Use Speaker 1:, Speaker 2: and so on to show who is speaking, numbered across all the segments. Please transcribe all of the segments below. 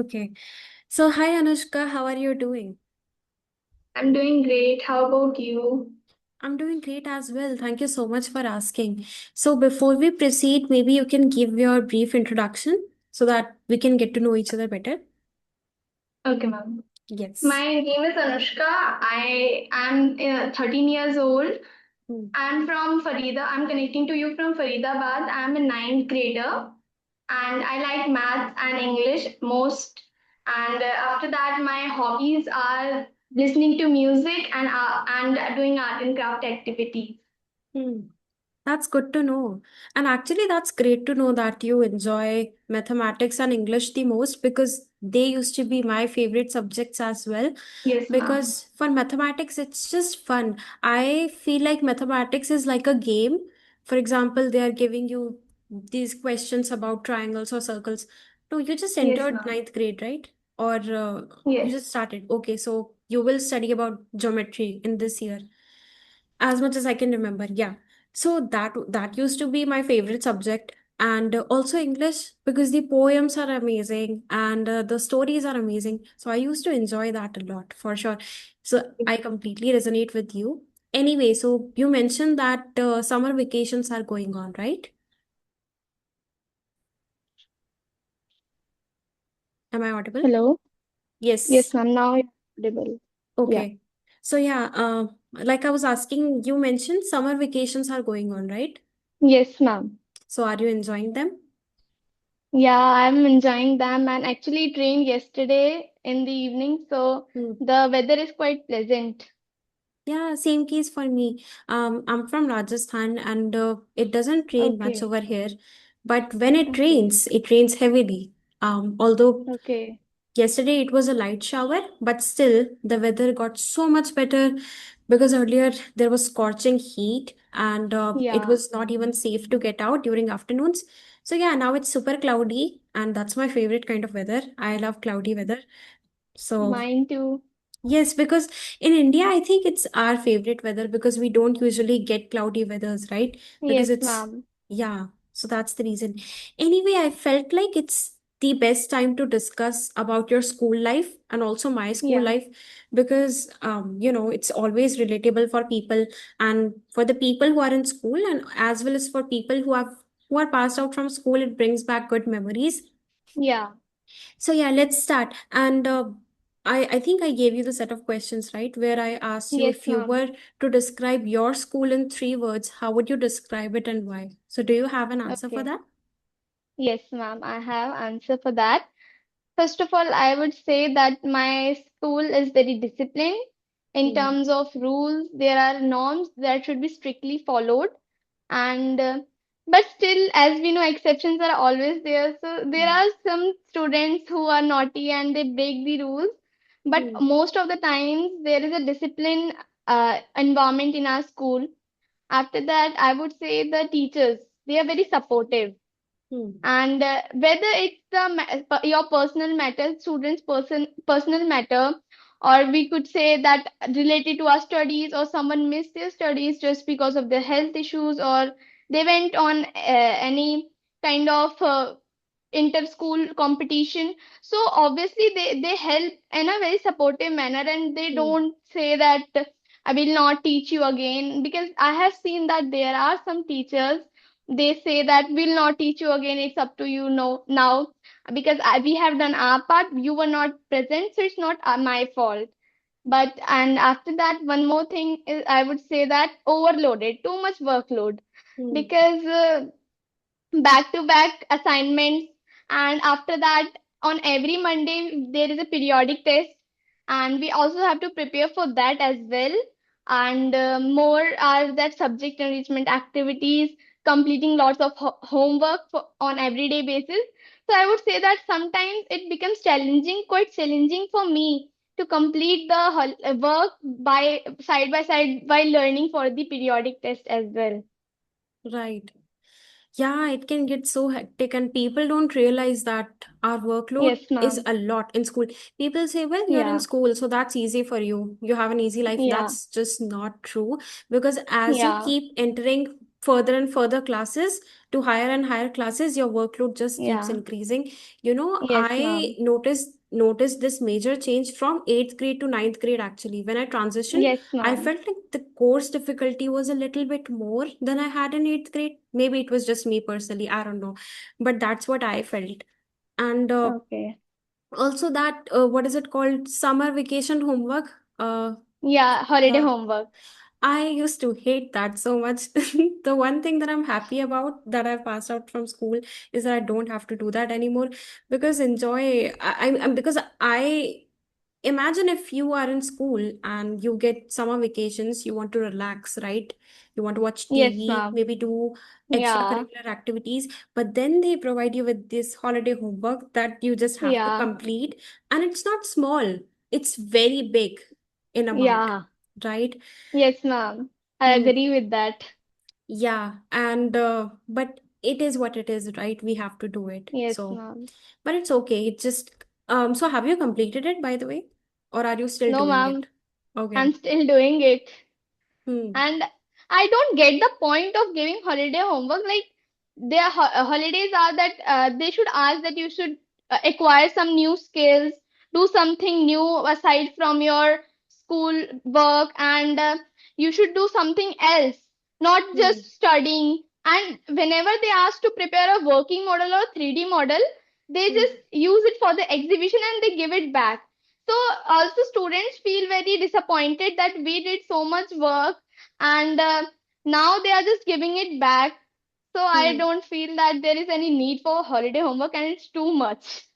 Speaker 1: Okay. So, hi Anushka, how are you doing?
Speaker 2: I'm doing great. How about you?
Speaker 1: I'm doing great as well. Thank you so much for asking. So, before we proceed, maybe you can give your brief introduction so that we can get to know each other better.
Speaker 2: Okay, ma'am.
Speaker 1: Yes.
Speaker 2: My name is Anushka. I am 13 years old.
Speaker 1: Hmm.
Speaker 2: I'm from Farida. I'm connecting to you from Faridabad. I'm a ninth grader and I like maths and English most. And after that, my hobbies are listening to music and doing art and craft activities.
Speaker 1: Hmm. That's good to know. And actually, that's great to know that you enjoy mathematics and English the most because they used to be my favorite subjects as well.
Speaker 2: Yes, ma'am.
Speaker 1: Because for mathematics, it's just fun. I feel like mathematics is like a game. For example, they are giving you these questions about triangles or circles. No, you just
Speaker 2: Yes,
Speaker 1: entered
Speaker 2: ma'am.
Speaker 1: ninth grade, right? Or you
Speaker 2: Yes.
Speaker 1: just started. Okay, so you will study about geometry in this year as much as I can remember. Yeah. So that used to be my favorite subject, and also English because the poems are amazing and the stories are amazing. So I used to enjoy that a lot for sure. So I completely resonate with you. Anyway, so you mentioned that summer vacations are going on, right? Am I audible?
Speaker 2: Hello. Yes,
Speaker 1: Yes.
Speaker 2: ma'am. Now you're audible. Yeah.
Speaker 1: Okay. So yeah, like I was asking, you mentioned summer vacations are going on, right?
Speaker 2: Yes, ma'am.
Speaker 1: So are you enjoying them?
Speaker 2: Yeah, I'm enjoying them and actually it rained yesterday in the evening, so
Speaker 1: Hmm.
Speaker 2: the weather is quite pleasant.
Speaker 1: Yeah, same case for me. I'm from Rajasthan and it doesn't rain much
Speaker 2: Okay,
Speaker 1: over here. But when
Speaker 2: okay,
Speaker 1: it rains heavily. Although
Speaker 2: okay.
Speaker 1: yesterday it was a light shower, but still the weather got so much better because earlier there was scorching heat and it
Speaker 2: Yeah,
Speaker 1: was not even safe to get out during afternoons. So yeah, now it's super cloudy and that's my favorite kind of weather. I love cloudy weather. So
Speaker 2: mine too.
Speaker 1: yes, because in India, I think it's our favorite weather because we don't usually get cloudy weathers, right? Because
Speaker 2: Yes,
Speaker 1: it's,
Speaker 2: ma'am.
Speaker 1: yeah, so that's the reason. Anyway, I felt like it's the best time to discuss about your school life and also my school
Speaker 2: Yeah,
Speaker 1: life because, it's always relatable for people and for the people who are in school and as well as for people who are passed out from school, it brings back good memories.
Speaker 2: yeah.
Speaker 1: So yeah, let's start. And I think I gave you the set of questions, right? Where I asked you
Speaker 2: Yes,
Speaker 1: if you
Speaker 2: ma'am.
Speaker 1: were to describe your school in three words, how would you describe it and why? So do you have an answer for
Speaker 2: Okay.
Speaker 1: that?
Speaker 2: Yes, ma'am. I have answer for that. First of all, I would say that my school is very disciplined in
Speaker 1: Hmm.
Speaker 2: terms of rules. There are norms that should be strictly followed. And but still, as we know, exceptions are always there. So there
Speaker 1: Hmm.
Speaker 2: are some students who are naughty and they break the rules. But
Speaker 1: Hmm.
Speaker 2: most of the times, there is a discipline environment in our school. After that, I would say the teachers, they are very supportive,
Speaker 1: Hmm.
Speaker 2: and whether it's your personal matter, students personal matter, or we could say that related to our studies, or someone missed their studies just because of their health issues, or they went on any kind of inter-school competition. So obviously they help in a very supportive manner, and they
Speaker 1: Hmm.
Speaker 2: don't say that I will not teach you again, because I have seen that there are some teachers, they say that we'll not teach you again, it's up to you now, because we have done our part, you were not present, so it's not my fault. But and after that, one more thing is, I would say that overloaded, too much workload,
Speaker 1: Hmm.
Speaker 2: because back to back assignments, and after that, on every Monday there is a periodic test, and we also have to prepare for that as well. And more are that subject enrichment activities, completing lots of homework on everyday basis. So I would say that sometimes it becomes challenging, quite challenging for me to complete the work by side while learning for the periodic test as well.
Speaker 1: Right. Yeah, it can get so hectic, and people don't realize that our workload
Speaker 2: Yes,
Speaker 1: is
Speaker 2: ma'am.
Speaker 1: a lot in school. People say, well, you're in
Speaker 2: Yeah,
Speaker 1: school, so that's easy for you. You have an easy life.
Speaker 2: yeah,
Speaker 1: That's just not true because as you
Speaker 2: yeah.
Speaker 1: keep entering further and further classes to higher and higher classes, your workload just keeps
Speaker 2: Yeah.
Speaker 1: increasing. You know,
Speaker 2: Yes,
Speaker 1: I
Speaker 2: ma'am.
Speaker 1: noticed this major change from 8th grade to ninth grade. Actually, when I transitioned,
Speaker 2: Yes,
Speaker 1: I
Speaker 2: ma'am.
Speaker 1: felt like the course difficulty was a little bit more than I had in 8th grade. Maybe it was just me personally, I don't know, but that's what I felt. And
Speaker 2: Okay.
Speaker 1: also that what is it called, summer vacation homework.
Speaker 2: Yeah, holiday
Speaker 1: Yeah,
Speaker 2: homework.
Speaker 1: I used to hate that so much. The one thing that I'm happy about that I've passed out from school is that I don't have to do that anymore. Because because I imagine if you are in school and you get summer vacations, you want to relax, right? You want to watch
Speaker 2: Yes,
Speaker 1: TV,
Speaker 2: ma'am.
Speaker 1: maybe do
Speaker 2: Yeah.
Speaker 1: extracurricular activities, but then they provide you with this holiday homework that you just have to
Speaker 2: Yeah.
Speaker 1: complete. And it's not small, it's very big in amount,
Speaker 2: Yeah.
Speaker 1: right?
Speaker 2: Yes, ma'am. I
Speaker 1: Hmm.
Speaker 2: agree with that.
Speaker 1: Yeah, and but it is what it is, right? We have to do it.
Speaker 2: Yes,
Speaker 1: So,
Speaker 2: ma'am.
Speaker 1: but it's okay. It just so have you completed it, by the way? Or are you still
Speaker 2: No,
Speaker 1: doing it?
Speaker 2: ma'am.
Speaker 1: Okay.
Speaker 2: I'm still doing it.
Speaker 1: Hmm.
Speaker 2: And I don't get the point of giving holiday homework. Like their holidays are that they should ask that you should acquire some new skills, do something new aside from your school work, and you should do something else, not
Speaker 1: Hmm.
Speaker 2: just studying. And whenever they ask to prepare a working model or 3D model, they
Speaker 1: Hmm.
Speaker 2: just use it for the exhibition and they give it back. So also students feel very disappointed that we did so much work and now they are just giving it back. So I
Speaker 1: Hmm.
Speaker 2: don't feel that there is any need for holiday homework and it's too much.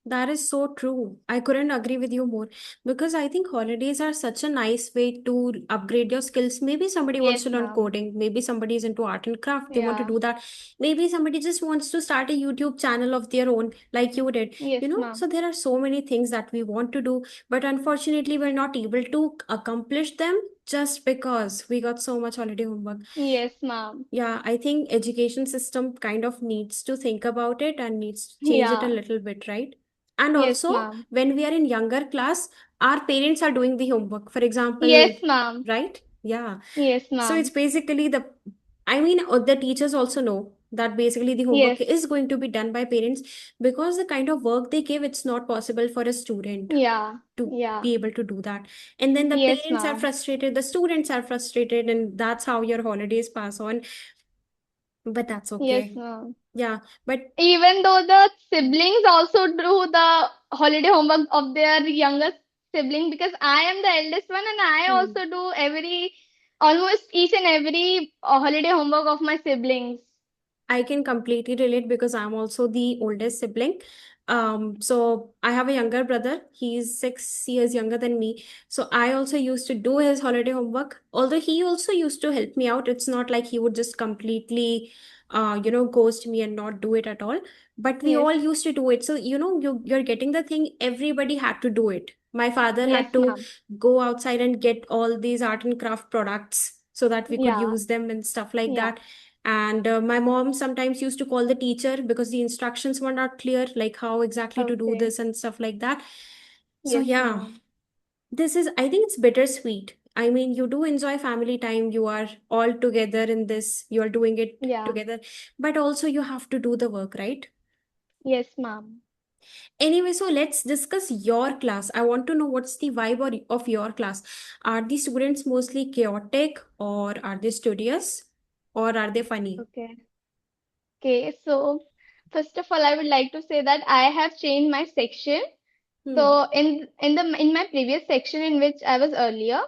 Speaker 1: That is so true. I couldn't agree with you more because I think holidays are such a nice way to upgrade your skills. Maybe somebody wants to
Speaker 2: Yes,
Speaker 1: learn
Speaker 2: ma'am.
Speaker 1: coding. Maybe somebody is into art and craft. They want to
Speaker 2: Yeah.
Speaker 1: do that. Maybe somebody just wants to start a YouTube channel of their own, like you did.
Speaker 2: Yes,
Speaker 1: So
Speaker 2: ma'am.
Speaker 1: there are so many things that we want to do, but unfortunately, we're not able to accomplish them just because we got so much holiday homework.
Speaker 2: Yes, ma'am.
Speaker 1: Yeah, I think education system kind of needs to think about it and needs to change it a
Speaker 2: Yeah.
Speaker 1: little bit, right? And
Speaker 2: Yes,
Speaker 1: also,
Speaker 2: ma'am.
Speaker 1: when we are in younger class, our parents are doing the homework. For example,
Speaker 2: Yes, ma'am.
Speaker 1: right? Yeah.
Speaker 2: Yes,
Speaker 1: So it's
Speaker 2: ma'am.
Speaker 1: basically the teachers also know that basically the homework
Speaker 2: Yes.
Speaker 1: is going to be done by parents because the kind of work they give, it's not possible for a student
Speaker 2: Yeah.
Speaker 1: to
Speaker 2: Yeah.
Speaker 1: be able to do that. And then the
Speaker 2: Yes,
Speaker 1: parents are
Speaker 2: ma'am.
Speaker 1: frustrated, the students are frustrated, and that's how your holidays pass on. But that's
Speaker 2: Yes,
Speaker 1: okay.
Speaker 2: ma'am.
Speaker 1: Yeah, but
Speaker 2: Even though the siblings also do the holiday homework of their younger sibling, because I am the eldest one and I
Speaker 1: hmm,
Speaker 2: also do almost each and every holiday homework of my siblings.
Speaker 1: I can completely relate because I'm also the oldest sibling. So I have a younger brother. He's 6 years younger than me. So I also used to do his holiday homework. Although he also used to help me out. It's not like he would just completely, ghost me and not do it at all. But we
Speaker 2: Yes,
Speaker 1: all used to do it. So, you're getting the thing. Everybody had to do it. My father had
Speaker 2: yes,
Speaker 1: to
Speaker 2: ma'am.
Speaker 1: go outside and get all these art and craft products so that we could
Speaker 2: Yeah,
Speaker 1: use them and stuff like
Speaker 2: yeah.
Speaker 1: that. And my mom sometimes used to call the teacher because the instructions were not clear, like how exactly to do
Speaker 2: Okay.
Speaker 1: this and stuff like that. So,
Speaker 2: Yes,
Speaker 1: yeah,
Speaker 2: ma'am.
Speaker 1: I think it's bittersweet. I mean, you do enjoy family time, you are all together in this, you are doing it
Speaker 2: Yeah.
Speaker 1: together, but also you have to do the work, right?
Speaker 2: Yes, ma'am.
Speaker 1: Anyway, so let's discuss your class. I want to know what's the vibe of your class. Are the students mostly chaotic, or are they studious, or are they funny?
Speaker 2: Okay. Okay. So, first of all, I would like to say that I have changed my section.
Speaker 1: Hmm.
Speaker 2: So, in my previous section in which I was earlier,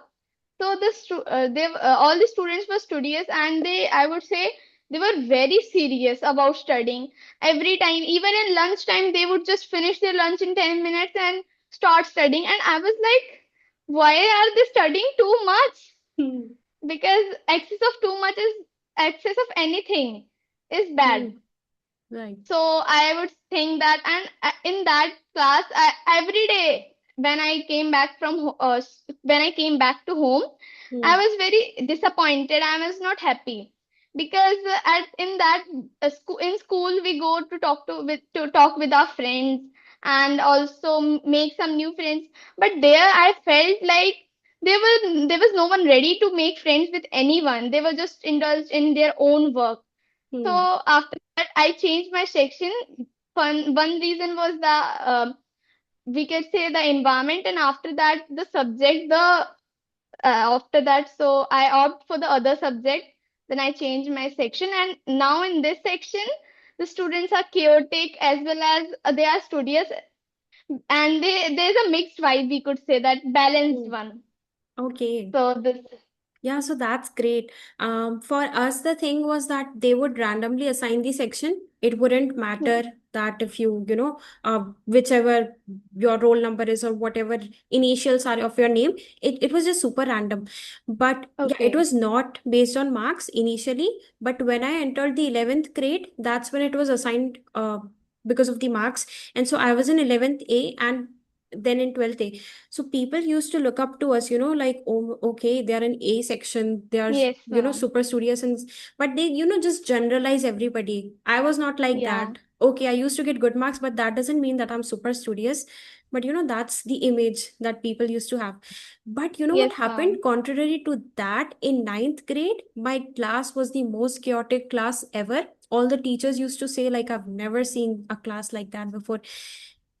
Speaker 2: so all the students were studious and I would say, they were very serious about studying. Every time, even in lunchtime, they would just finish their lunch in 10 minutes and start studying. And I was like, why are they studying too much?
Speaker 1: Hmm.
Speaker 2: Because excess of anything is
Speaker 1: Hmm.
Speaker 2: bad.
Speaker 1: Right.
Speaker 2: So I would think that, and in that class, every day when I came back to home, I
Speaker 1: Hmm.
Speaker 2: was very disappointed. I was not happy because at in that school in school we go to talk with our friends and also make some new friends. But there I felt like there was no one ready to make friends with anyone. They were just indulged in their own work. So
Speaker 1: Hmm.
Speaker 2: after that, I changed my section. One reason was the we could say the environment, and after that the subject. The after that, so I opt for the other subject. Then I changed my section, and now in this section, the students are chaotic as well as they are studious, and there's a mixed vibe. We could say that balanced
Speaker 1: Hmm.
Speaker 2: one.
Speaker 1: Okay.
Speaker 2: So this,
Speaker 1: Yeah, so that's great. For us, the thing was that they would randomly assign the section. It wouldn't matter that if whichever your roll number is or whatever initials are of your name, it was just super random. But yeah, it
Speaker 2: okay,
Speaker 1: was not based on marks initially. But when I entered the 11th grade, that's when it was assigned because of the marks. And so I was in 11th A and then in 12th A. So people used to look up to us, like, oh, okay, they are in A section, they are,
Speaker 2: yes, ma'am.
Speaker 1: super studious, and but they, just generalize everybody. I was not like
Speaker 2: Yeah,
Speaker 1: that. Okay, I used to get good marks, but that doesn't mean that I'm super studious. But that's the image that people used to have. But you know what
Speaker 2: yes,
Speaker 1: happened?
Speaker 2: ma'am.
Speaker 1: Contrary to that, in ninth grade, my class was the most chaotic class ever. All the teachers used to say, like, I've never seen a class like that before.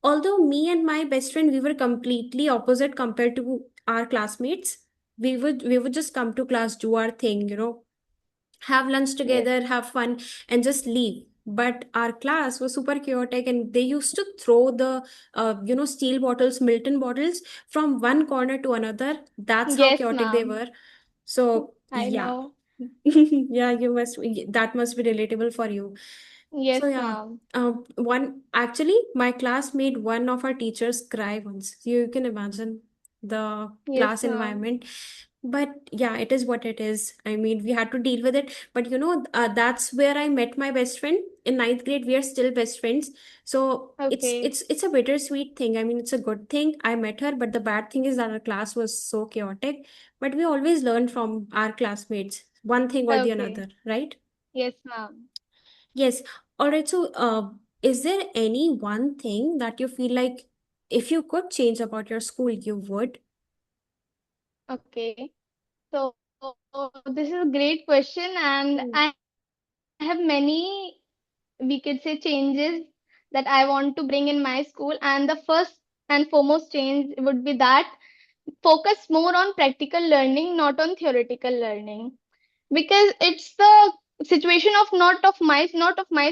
Speaker 1: Although me and my best friend, we were completely opposite compared to our classmates. We would just come to class, do our thing, have lunch
Speaker 2: Yes,
Speaker 1: together, have fun, and just leave. But our class was super chaotic, and they used to throw the steel bottles, Milton bottles, from one corner to another. That's how
Speaker 2: yes,
Speaker 1: chaotic they
Speaker 2: ma'am.
Speaker 1: were. So
Speaker 2: I
Speaker 1: yeah.
Speaker 2: know.
Speaker 1: Yeah, that must be relatable for you.
Speaker 2: Yes,
Speaker 1: So yeah,
Speaker 2: ma'am.
Speaker 1: one actually, my class made one of our teachers cry once. You can imagine the
Speaker 2: Yes,
Speaker 1: class
Speaker 2: ma'am.
Speaker 1: environment. But yeah, it is what it is. I mean, we had to deal with it. But that's where I met my best friend in ninth grade. We are still best friends. So it's
Speaker 2: Okay,
Speaker 1: it's it's a bittersweet thing. I mean, it's a good thing. I met her, but the bad thing is that our class was so chaotic. But we always learn from our classmates, one thing or the
Speaker 2: okay.
Speaker 1: another, right?
Speaker 2: Yes, ma'am.
Speaker 1: Yes. All right. So, is there any one thing that you feel like if you could change about your school, you would?
Speaker 2: Okay. So this is a great question, and
Speaker 1: Hmm.
Speaker 2: I have many, we could say, changes that I want to bring in my school. And the first and foremost change would be that focus more on practical learning, not on theoretical learning, because it's the situation of not of my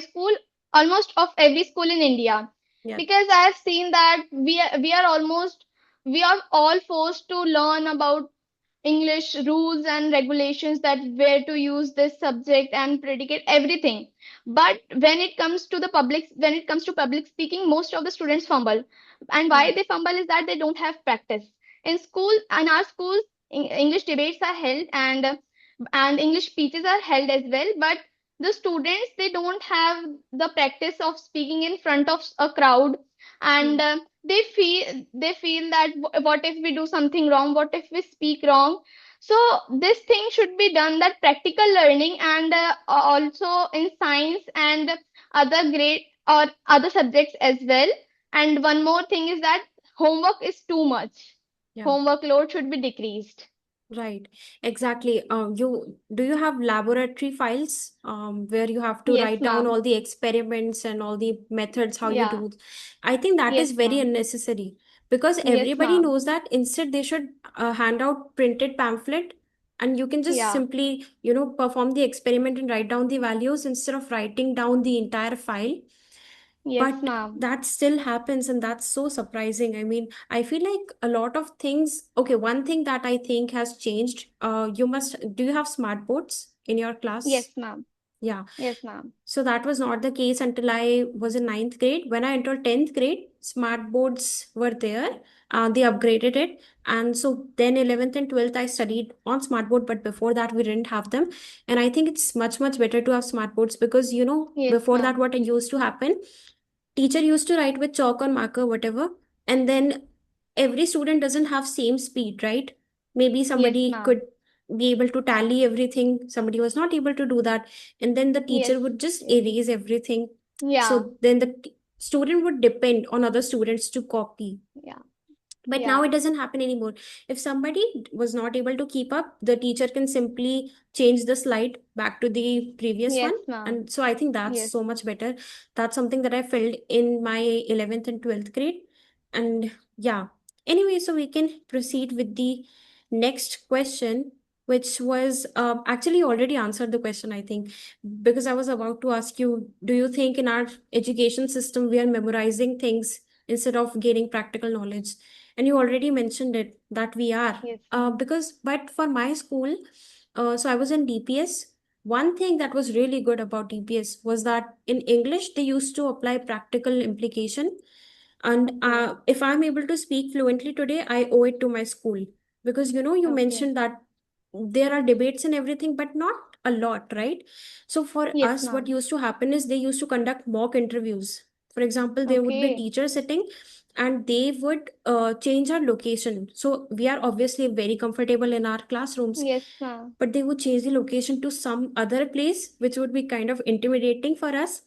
Speaker 2: school, almost of every school in India.
Speaker 1: Yeah.
Speaker 2: Because I have seen that we are all forced to learn about English rules and regulations, that where to use this subject and predicate everything. But when it comes to public speaking, most of the students fumble. And
Speaker 1: Hmm.
Speaker 2: why they fumble is that they don't have practice. In our schools, English debates are held, and English speeches are held as well. But the students, they don't have the practice of speaking in front of a crowd, and
Speaker 1: Hmm.
Speaker 2: they feel that what if we do something wrong? What if we speak wrong? So this thing should be done, that practical learning, and also in science and other grade or other subjects as well. And one more thing is that homework is too much.
Speaker 1: Yeah.
Speaker 2: Homework load should be decreased.
Speaker 1: Right, exactly. You have laboratory files where you have to
Speaker 2: Yes,
Speaker 1: write down
Speaker 2: ma'am.
Speaker 1: all the experiments and all the methods how you
Speaker 2: Yeah.
Speaker 1: do. I think that is
Speaker 2: Yes,
Speaker 1: very
Speaker 2: ma'am.
Speaker 1: unnecessary because
Speaker 2: Yes,
Speaker 1: everybody
Speaker 2: ma'am.
Speaker 1: knows that. Instead, they should hand out printed pamphlet, and you can just
Speaker 2: Yeah.
Speaker 1: simply perform the experiment and write down the values instead of writing down the entire file.
Speaker 2: Yes,
Speaker 1: But
Speaker 2: ma'am.
Speaker 1: that still happens, and that's so surprising. I mean, I feel like a lot of things. Okay, one thing that I think has changed, do you have smart boards in your class?
Speaker 2: Yes, ma'am.
Speaker 1: Yeah.
Speaker 2: Yes, ma'am.
Speaker 1: So that was not the case until I was in ninth grade. When I entered 10th grade, smart boards were there. They upgraded it. And so then 11th and 12th, I studied on smart board, but before that, we didn't have them. And I think it's much, much better to have smart boards because,
Speaker 2: Yes,
Speaker 1: before that,
Speaker 2: ma'am.
Speaker 1: what used to happen, teacher used to write with chalk or marker, whatever, and then every student doesn't have same speed, right? Maybe
Speaker 2: Yes,
Speaker 1: somebody
Speaker 2: ma'am.
Speaker 1: could be able to tally everything, somebody was not able to do that, and then the
Speaker 2: Yes.
Speaker 1: teacher would just
Speaker 2: Yes.
Speaker 1: erase everything.
Speaker 2: Yeah.
Speaker 1: So then the student would depend on other students to copy.
Speaker 2: Yeah.
Speaker 1: But now
Speaker 2: Yeah.
Speaker 1: it doesn't happen anymore. If somebody was not able to keep up, the teacher can simply change the slide back to the previous one.
Speaker 2: Yes, ma'am.
Speaker 1: And so I think that's
Speaker 2: Yes.
Speaker 1: so much better. That's something that I felt in my 11th and 12th grade. And yeah, anyway, so we can proceed with the next question, which was actually already answered the question, I think, because I was about to ask you, do you think in our education system we are memorizing things instead of gaining practical knowledge? And you already mentioned it that we are.
Speaker 2: Yes,
Speaker 1: Because, but for my school, so I was in DPS. One thing that was really good about DPS was that in English, they used to apply practical implication. And
Speaker 2: okay.
Speaker 1: if I'm able to speak fluently today, I owe it to my school. Because, you
Speaker 2: Okay.
Speaker 1: mentioned that there are debates and everything, but not a lot, right? So for
Speaker 2: Yes,
Speaker 1: us, what
Speaker 2: ma'am.
Speaker 1: used to happen is they used to conduct mock interviews. For example, there would be
Speaker 2: Okay.
Speaker 1: teachers sitting and they would change our location. So we are obviously very comfortable in our classrooms,
Speaker 2: Yes, ma'am.
Speaker 1: but they would change the location to some other place, which would be kind of intimidating for us.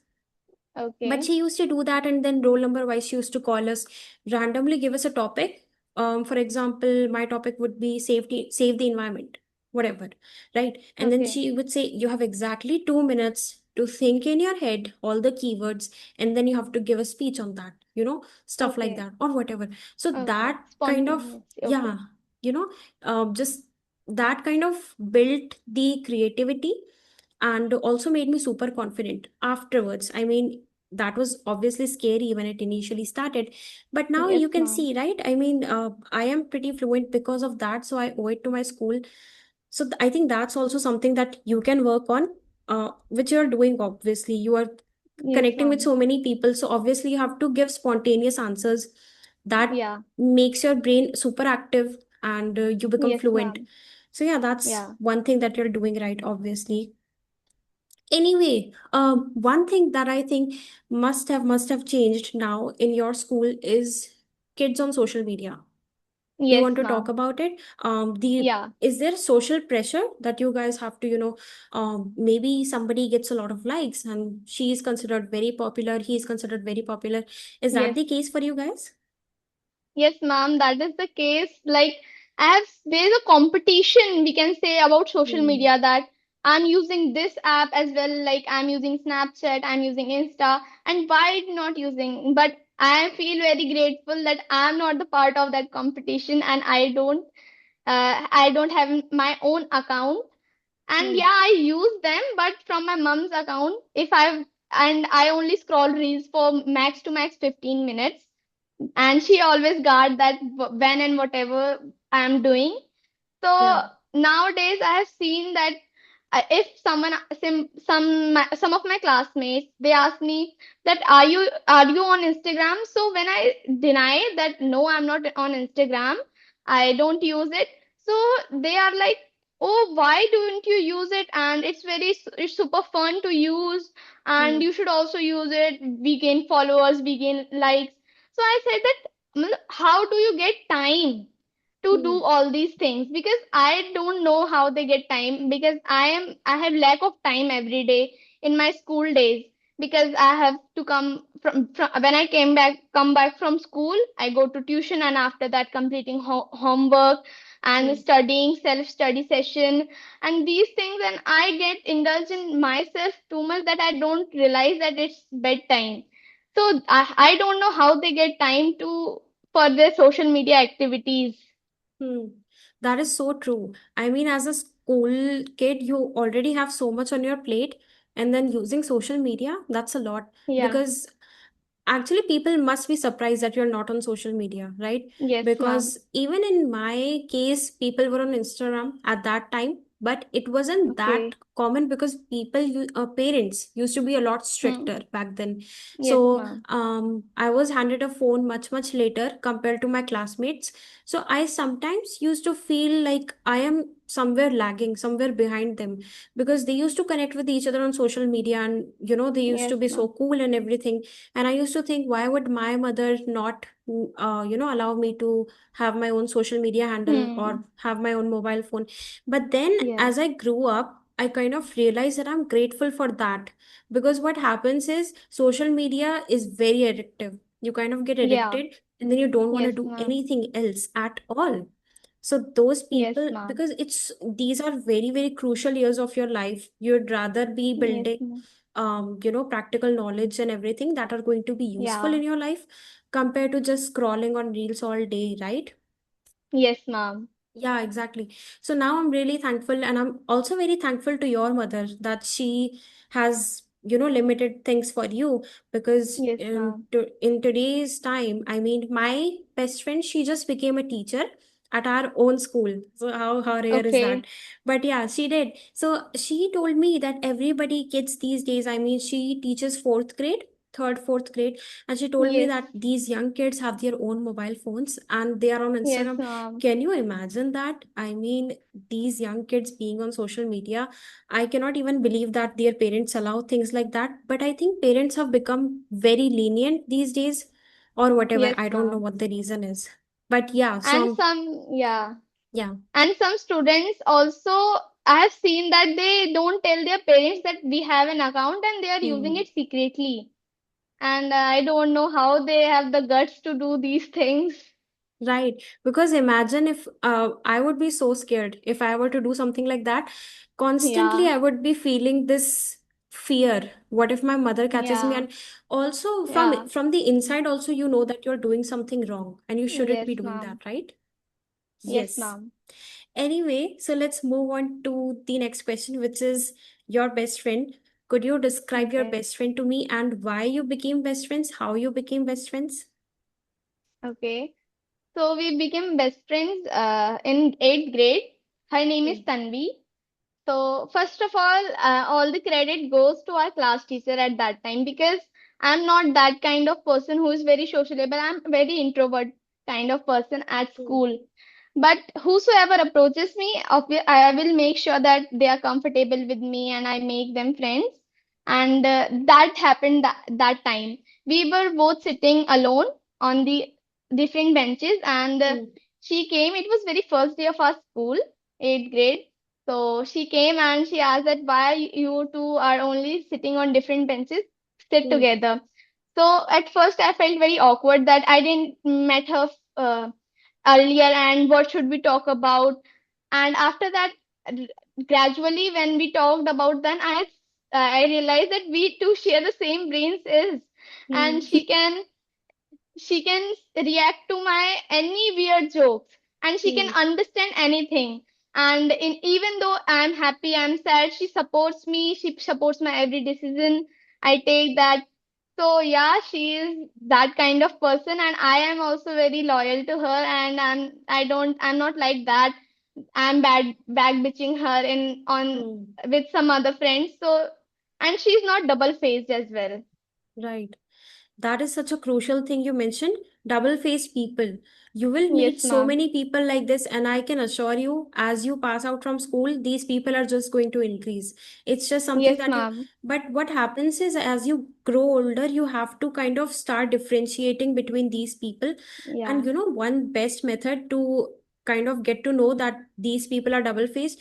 Speaker 1: But
Speaker 2: Okay.
Speaker 1: she used to do that, and then roll number wise, she used to call us, randomly give us a topic. For example, my topic would be safety, save the environment, whatever, right? And then
Speaker 2: Okay.
Speaker 1: she would say, you have exactly 2 minutes to think in your head all the keywords, and then you have to give a speech on that, stuff like
Speaker 2: Okay.
Speaker 1: that, or whatever. So
Speaker 2: Okay.
Speaker 1: that kind of,
Speaker 2: Spontaneous.
Speaker 1: yeah,
Speaker 2: Okay.
Speaker 1: you know, just that kind of built the creativity and also made me super confident afterwards. I mean, that was obviously scary when it initially started, but now
Speaker 2: Yes,
Speaker 1: you can
Speaker 2: ma'am.
Speaker 1: see, right? I mean, I am pretty fluent because of that, so I owe it to my school. So I think that's also something that you can work on, which you're doing. Obviously, you are
Speaker 2: Yes,
Speaker 1: connecting with
Speaker 2: ma'am.
Speaker 1: so many people, so obviously you have to give spontaneous answers that
Speaker 2: Yeah.
Speaker 1: makes your brain super active, and you become
Speaker 2: Yes,
Speaker 1: fluent.
Speaker 2: ma'am.
Speaker 1: So yeah, that's
Speaker 2: Yeah.
Speaker 1: one thing that you're doing right, obviously. Anyway, one thing that I think must have changed now in your school is kids on social media. Do you
Speaker 2: Yes,
Speaker 1: want to talk
Speaker 2: ma'am.
Speaker 1: about it? The
Speaker 2: Yeah.
Speaker 1: Is there social pressure that you guys have to, maybe somebody gets a lot of likes and she is considered very popular, he is considered very popular. Is that
Speaker 2: Yes.
Speaker 1: the case for you guys?
Speaker 2: Yes, ma'am, that is the case. Like, as there's a competition, we can say about social
Speaker 1: Hmm.
Speaker 2: media that I'm using this app as well, like I'm using Snapchat, I'm using Insta, and why not using? But I feel very grateful that I'm not the part of that competition, and I don't have my own account. And
Speaker 1: Hmm.
Speaker 2: yeah, I use them, but from my mom's account, and I only scroll reels for max to max 15 minutes, and she always guard that when and whatever I'm doing.
Speaker 1: Yeah.
Speaker 2: So nowadays I have seen that if some of my classmates, they ask me that are you on Instagram? So when I deny that no, I'm not on Instagram, I don't use it. So they are like, oh, why don't you use it? And it's super fun to use, and
Speaker 1: Hmm.
Speaker 2: you should also use it. We gain followers, we gain likes. So I said that, how do you get time to
Speaker 1: Hmm.
Speaker 2: do all these things? Because I don't know how they get time, because I have lack of time every day in my school days, because I have to from when I come back from school, I go to tuition, and after that completing homework and
Speaker 1: Hmm.
Speaker 2: studying self study session and these things, and I get indulged in myself too much that I don't realize that it's bedtime. So I don't know how they get time to for their social media activities.
Speaker 1: Hmm. That is so true. I mean, as a school kid, you already have so much on your plate, and then using social media, that's a lot.
Speaker 2: Yeah.
Speaker 1: Because actually, people must be surprised that you're not on social media, right?
Speaker 2: Yes, ma'am.
Speaker 1: Because even in my case, people were on Instagram at that time, but it wasn't that
Speaker 2: Okay.
Speaker 1: common because parents used to be a lot
Speaker 2: Hmm.
Speaker 1: stricter back then.
Speaker 2: Yes,
Speaker 1: So
Speaker 2: ma'am.
Speaker 1: I was handed a phone much later compared to my classmates. So I sometimes used to feel like I am somewhere lagging, somewhere behind them, because they used to connect with each other on social media, and they used to
Speaker 2: Yes,
Speaker 1: be so
Speaker 2: ma'am.
Speaker 1: cool and everything. And I used to think, why would my mother not, allow me to have my own social media handle
Speaker 2: Hmm.
Speaker 1: or have my own mobile phone? But then
Speaker 2: Yeah.
Speaker 1: as I grew up, I kind of realized that I'm grateful for that, because what happens is social media is very addictive. You kind of get
Speaker 2: Yeah.
Speaker 1: addicted, and then you don't want to
Speaker 2: Yes,
Speaker 1: do
Speaker 2: ma'am.
Speaker 1: anything else at all. So those
Speaker 2: Yes,
Speaker 1: people,
Speaker 2: ma'am.
Speaker 1: because it's these are very, very crucial years of your life. You'd rather be
Speaker 2: Yes,
Speaker 1: building
Speaker 2: ma'am.
Speaker 1: practical knowledge and everything that are going to be useful
Speaker 2: Yeah.
Speaker 1: in your life, compared to just scrolling on reels all day, right?
Speaker 2: Yes, ma'am.
Speaker 1: Yeah, exactly. So now I'm really thankful, and I'm also very thankful to your mother that she has, limited things for you, because
Speaker 2: Yes, ma'am.
Speaker 1: in today's time, I mean, my best friend, she just became a teacher at our own school. So how rare is that?
Speaker 2: Okay.
Speaker 1: But yeah, she did. So she told me that everybody, kids these days, I mean, she teaches fourth grade, third, fourth grade, and she told me
Speaker 2: Yes.
Speaker 1: that these young kids have their own mobile phones and they are on
Speaker 2: Yes,
Speaker 1: Instagram.
Speaker 2: ma'am.
Speaker 1: Can you imagine that? I mean, these young kids being on social media, I cannot even believe that their parents allow things like that. But I think parents have become very lenient these days, or whatever.
Speaker 2: Yes,
Speaker 1: I don't know
Speaker 2: ma'am.
Speaker 1: what the reason is. But yeah,
Speaker 2: And some, yeah.
Speaker 1: yeah.
Speaker 2: And some students also, I have seen that they don't tell their parents that we have an account and they are using
Speaker 1: Hmm.
Speaker 2: it secretly. And I don't know how they have the guts to do these things.
Speaker 1: Right. Because imagine if I would be so scared if I were to do something like that. Constantly,
Speaker 2: Yeah.
Speaker 1: I would be feeling this fear. What if my mother catches me?
Speaker 2: Yeah.
Speaker 1: And also
Speaker 2: Yeah.
Speaker 1: from the inside, also you know that you're doing something wrong and you shouldn't be
Speaker 2: Yes,
Speaker 1: doing
Speaker 2: ma'am.
Speaker 1: that, right?
Speaker 2: Yes,
Speaker 1: Yes.
Speaker 2: ma'am.
Speaker 1: Anyway, so let's move on to the next question, which is your best friend. Could you describe your
Speaker 2: Okay.
Speaker 1: best friend to me and why you became best friends? How you became best friends?
Speaker 2: Okay. So we became best friends in eighth grade. Her name is
Speaker 1: Hmm.
Speaker 2: Tanvi. So first of all the credit goes to our class teacher at that time because I'm not that kind of person who is very sociable. I'm very introvert kind of person at
Speaker 1: Hmm.
Speaker 2: school. But whosoever approaches me, I will make sure that they are comfortable with me and I make them friends. And that happened that time. We were both sitting alone on the different benches, and
Speaker 1: Hmm.
Speaker 2: she came. It was very first day of our school, eighth grade. So she came and she asked that why you two are only sitting on different benches, sit
Speaker 1: Hmm.
Speaker 2: together. So at first I felt very awkward that I didn't met her earlier and what should we talk about. And after that, gradually when we talked about, then I realized that we two share the same brain cells, and
Speaker 1: Hmm.
Speaker 2: she can react to my any weird jokes, and she can
Speaker 1: Hmm.
Speaker 2: understand anything. And even though I'm happy, I'm sad, she supports me, she supports my every decision I take that. So yeah, she is that kind of person, and I am also very loyal to her, and I'm not like that. I'm bad back bitching her in on
Speaker 1: Hmm.
Speaker 2: with some other friends. So, and she's not double faced as well.
Speaker 1: Right. That is such a crucial thing you mentioned. Double-faced people. You will meet
Speaker 2: Yes,
Speaker 1: so
Speaker 2: ma'am.
Speaker 1: many people like this, and I can assure you, as you pass out from school, these people are just going to increase. It's just something
Speaker 2: Yes,
Speaker 1: that you,
Speaker 2: ma'am.
Speaker 1: but what happens is, as you grow older, you have to kind of start differentiating between these people. And
Speaker 2: Yeah.
Speaker 1: one best method to kind of get to know that these people are double-faced,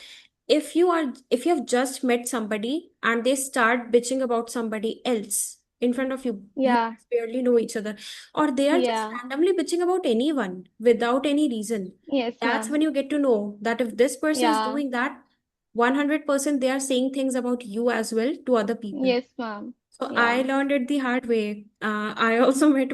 Speaker 1: if you have just met somebody and they start bitching about somebody else in front of you
Speaker 2: Yeah.
Speaker 1: guys barely know each other, or they are just
Speaker 2: Yeah.
Speaker 1: randomly bitching about anyone without any reason.
Speaker 2: Yes,
Speaker 1: That's
Speaker 2: ma'am.
Speaker 1: when you get to know that if this person is
Speaker 2: Yeah.
Speaker 1: doing that, 100% they are saying things about you as well to other people.
Speaker 2: Yes, ma'am.
Speaker 1: So I
Speaker 2: Yeah.
Speaker 1: learned it the hard way. I also met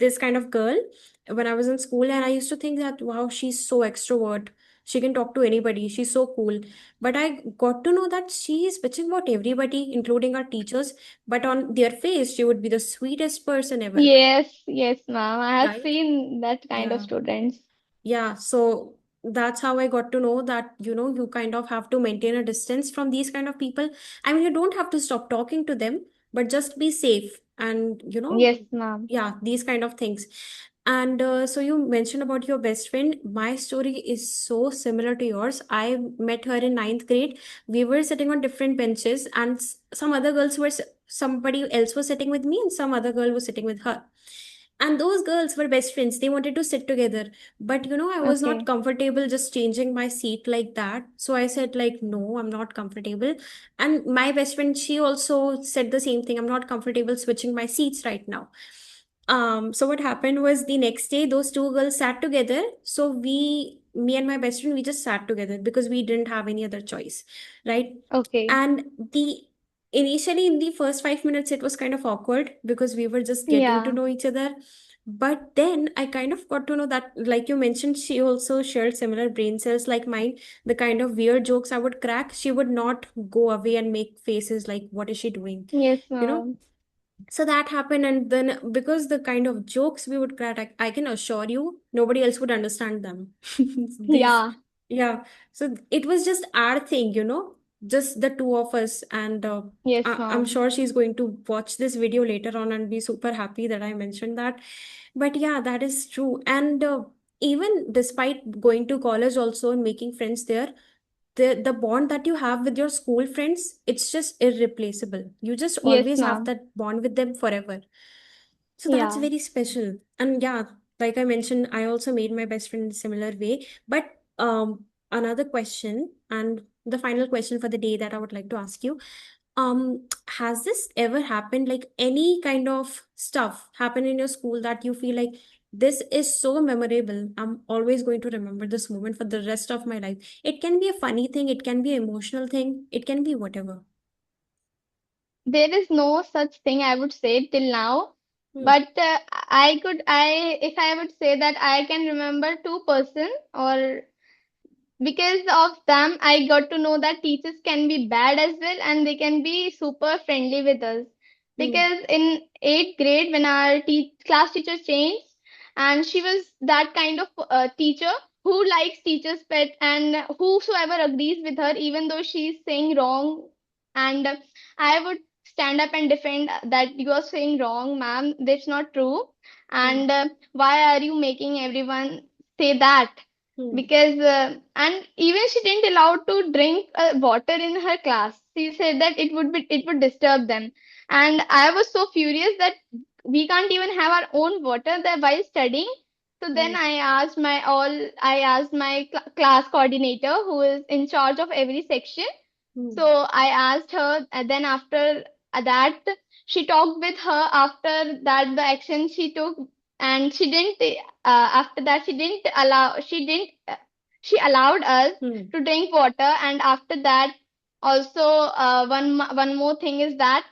Speaker 1: this kind of girl when I was in school, and I used to think that wow, she's so extrovert. She can talk to anybody. She's so cool. But I got to know that she is bitching about everybody, including our teachers. But on their face, she would be the sweetest person ever,
Speaker 2: Yes, yes, ma'am. I have
Speaker 1: right?
Speaker 2: seen that kind of
Speaker 1: Yeah.
Speaker 2: students.
Speaker 1: Yeah, so that's how I got to know that, you kind of have to maintain a distance from these kind of people. I mean, you don't have to stop talking to them, but just be safe and,
Speaker 2: Yes, ma'am.
Speaker 1: yeah, these kind of things. And so you mentioned about your best friend. My story is so similar to yours. I met her in ninth grade. We were sitting on different benches, and some other somebody else was sitting with me, and some other girl was sitting with her. And those girls were best friends. They wanted to sit together, but I was not
Speaker 2: Okay.
Speaker 1: comfortable just changing my seat like that. So I said, like, no, I'm not comfortable. And my best friend, she also said the same thing. I'm not comfortable switching my seats right now. So what happened was the next day those two girls sat together. So me and my best friend, we just sat together because we didn't have any other choice, right?
Speaker 2: Okay.
Speaker 1: And the initially in the first 5 minutes it was kind of awkward because we were just getting to
Speaker 2: Yeah.
Speaker 1: know each other. But then I kind of got to know that, like you mentioned, she also shared similar brain cells like mine. The kind of weird jokes I would crack, she would not go away and make faces like, what is she doing?
Speaker 2: Yes,
Speaker 1: You know,
Speaker 2: ma'am.
Speaker 1: so that happened, and then because the kind of jokes we would crack, I can assure you, nobody else would understand them. These,
Speaker 2: Yeah.
Speaker 1: yeah. So it was just our thing, just the two of us, and
Speaker 2: Yes,
Speaker 1: I'm
Speaker 2: ma'am.
Speaker 1: sure she's going to watch this video later on and be super happy that I mentioned that. But yeah, that is true. And even despite going to college also and making friends there, the bond that you have with your school friends, it's just irreplaceable. You just
Speaker 2: Yes,
Speaker 1: always have
Speaker 2: ma'am.
Speaker 1: that bond with them forever. So that's
Speaker 2: Yeah.
Speaker 1: very special. And yeah, like I mentioned, I also made my best friend in a similar way. But another question, and the final question for the day that I would like to ask you, has this ever happened, like any kind of stuff happened in your school that you feel like this is so memorable, I'm always going to remember this moment for the rest of my life? It can be a funny thing, it can be an emotional thing, it can be whatever.
Speaker 2: There is no such thing I would say till now,
Speaker 1: Hmm.
Speaker 2: but if I would say that I can remember two person, or because of them I got to know that teachers can be bad as well and they can be super friendly with us.
Speaker 1: Hmm.
Speaker 2: Because in eighth grade, when our class teacher changed, and she was that kind of teacher who likes teacher's pet, and whosoever agrees with her even though she's saying wrong, and I would stand up and defend that you are saying wrong, ma'am, that's not true.
Speaker 1: Hmm.
Speaker 2: And why are you making everyone say that?
Speaker 1: Hmm.
Speaker 2: Because and even she didn't allow to drink water in her class. She said that it would disturb them, and I was so furious that we can't even have our own water there while studying. So then
Speaker 1: Right.
Speaker 2: I asked my class coordinator who is in charge of every section.
Speaker 1: Hmm.
Speaker 2: So I asked her, and then after that, she talked with her. After that, the action she took, and she didn't. After that, she didn't allow. She didn't. She allowed us
Speaker 1: Hmm.
Speaker 2: to drink water, and after that, also one more thing is that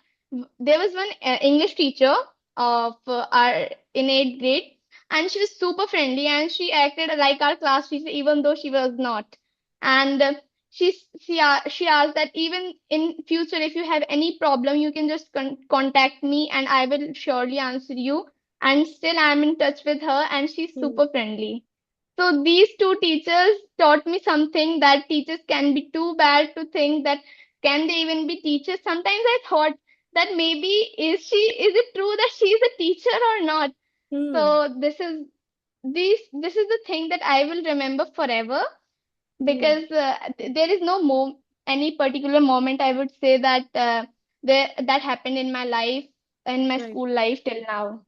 Speaker 2: there was one English teacher of our in eighth grade, and she was super friendly, and she acted like our class teacher, even though she was not. And she asked that even in future if you have any problem you can just contact me and I will surely answer you. And still I'm in touch with her and she's
Speaker 1: Hmm.
Speaker 2: super friendly. So these two teachers taught me something, that teachers can be too bad to think that can they even be teachers. Sometimes I thought that maybe is it true that she's a teacher or not.
Speaker 1: Hmm.
Speaker 2: So this is the thing that I will remember forever,
Speaker 1: Hmm.
Speaker 2: because there is no any particular moment I would say that that happened in my life, in my
Speaker 1: Right.
Speaker 2: school life till now.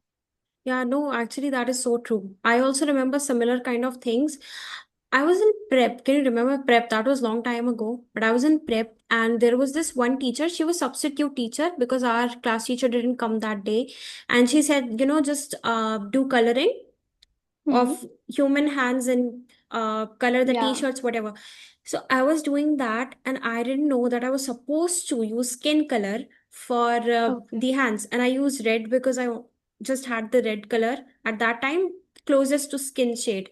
Speaker 1: Yeah, no, actually, that is so true. I also remember similar kind of things. I was in prep. Can you remember prep? That was long time ago. But I was in prep, and there was this one teacher. She was substitute teacher because our class teacher didn't come that day, and she said, just do coloring
Speaker 2: Hmm.
Speaker 1: of human hands and color the
Speaker 2: Yeah.
Speaker 1: t-shirts, whatever. So I was doing that, and I didn't know that I was supposed to use skin color for
Speaker 2: Okay.
Speaker 1: the hands, and I used red because I just had the red color at that time closest to skin shade.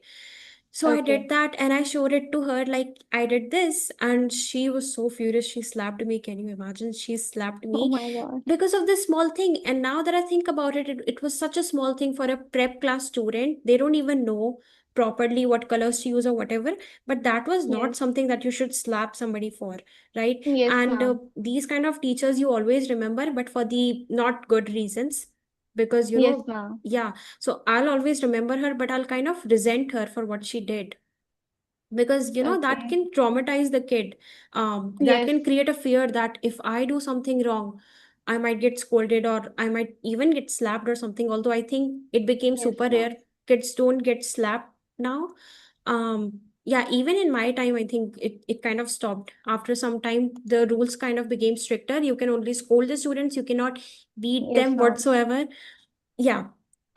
Speaker 1: So I did
Speaker 2: Okay.
Speaker 1: that and I showed it to her, like I did this, and she was so furious. She slapped me. Can you imagine? She slapped
Speaker 2: Oh
Speaker 1: me
Speaker 2: my God.
Speaker 1: because of this small thing. And now that I think about it, it was such a small thing for a prep class student. They don't even know properly what colors to use or whatever. But that was not
Speaker 2: Yes.
Speaker 1: something that you should slap somebody for, right?
Speaker 2: Yes,
Speaker 1: And
Speaker 2: ma'am.
Speaker 1: these kind of teachers you always remember, but for the not good reasons. Because,
Speaker 2: Yes, ma'am.
Speaker 1: yeah, so I'll always remember her, but I'll kind of resent her for what she did, because that
Speaker 2: Okay.
Speaker 1: can traumatize the kid. That
Speaker 2: Yes.
Speaker 1: can create a fear that if I do something wrong, I might get scolded or I might even get slapped or something, although I think it became
Speaker 2: Yes,
Speaker 1: super rare.
Speaker 2: ma'am.
Speaker 1: Kids don't get slapped now. Yeah, even in my time I think it kind of stopped. After some time the rules kind of became stricter. You can only scold the students, you cannot beat
Speaker 2: Yes,
Speaker 1: them
Speaker 2: ma'am.
Speaker 1: whatsoever. Yeah.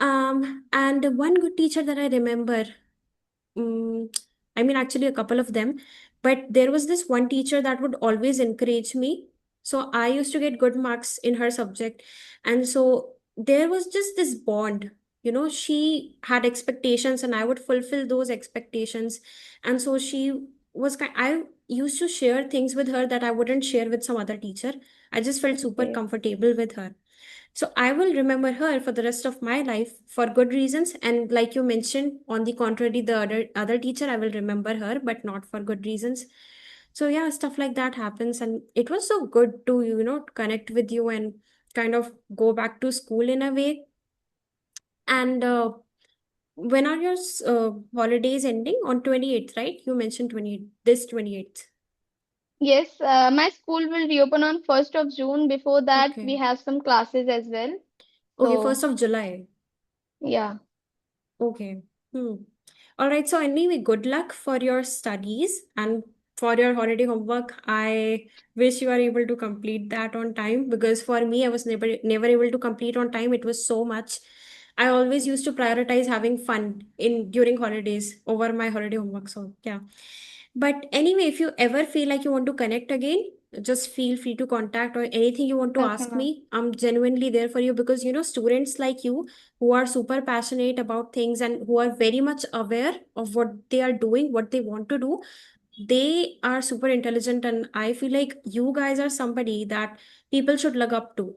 Speaker 1: And one good teacher that I remember, I mean, actually, a couple of them, but there was this one teacher that would always encourage me. So I used to get good marks in her subject. And so there was just this bond. She had expectations and I would fulfill those expectations. And so she was I used to share things with her that I wouldn't share with some other teacher. I just felt super
Speaker 2: Okay.
Speaker 1: comfortable with her. So I will remember her for the rest of my life for good reasons. And like you mentioned, on the contrary, the other teacher, I will remember her, but not for good reasons. So yeah, stuff like that happens, and it was so good to connect with you and kind of go back to school in a way. And when are your holidays ending? On 28th, right? You mentioned 28th, this 28th.
Speaker 2: Yes, my school will reopen on 1st of June. Before that, we
Speaker 1: Okay.
Speaker 2: have some classes as well.
Speaker 1: Okay,
Speaker 2: So,
Speaker 1: 1st of July.
Speaker 2: yeah.
Speaker 1: Okay. Hmm. All right. So anyway, good luck for your studies and for your holiday homework. I wish you are able to complete that on time, because for me, I was never able to complete on time. It was so much. I always used to prioritize having fun in during holidays over my holiday homework. So yeah. But anyway, if you ever feel like you want to connect again, just feel free to contact, or anything you want to
Speaker 2: Okay,
Speaker 1: ask
Speaker 2: ma'am.
Speaker 1: me. I'm genuinely there for you, because students like you who are super passionate about things and who are very much aware of what they are doing, what they want to do, they are super intelligent. And I feel like you guys are somebody that people should look up to.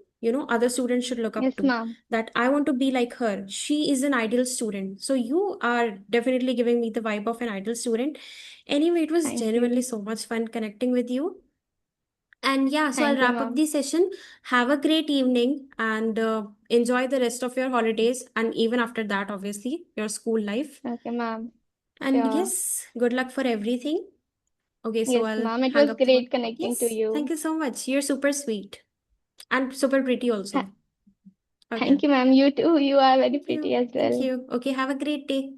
Speaker 1: Other students should look up
Speaker 2: Yes,
Speaker 1: to.
Speaker 2: ma'am.
Speaker 1: That I want to be like her. She is an ideal student. So you are definitely giving me the vibe of an ideal student. Anyway, it was
Speaker 2: Thank
Speaker 1: genuinely
Speaker 2: you.
Speaker 1: so much fun connecting with you. And yeah, so I'll
Speaker 2: Thank you,
Speaker 1: wrap up
Speaker 2: ma'am.
Speaker 1: the session. Have a great evening and enjoy the rest of your holidays. And even after that, obviously, your school life.
Speaker 2: Okay, ma'am.
Speaker 1: And
Speaker 2: Sure.
Speaker 1: yes, good luck for everything. Okay, so
Speaker 2: Yes,
Speaker 1: I'll
Speaker 2: ma'am. It
Speaker 1: hang
Speaker 2: was
Speaker 1: up the phone.
Speaker 2: great connecting to
Speaker 1: Yes, thank
Speaker 2: you.
Speaker 1: you so much. You're super sweet and super pretty
Speaker 2: Th-
Speaker 1: also. Okay,
Speaker 2: Thank you, ma'am. You too. You are very
Speaker 1: thank
Speaker 2: pretty
Speaker 1: you.
Speaker 2: as
Speaker 1: Thank
Speaker 2: well.
Speaker 1: you. Okay, have a great day.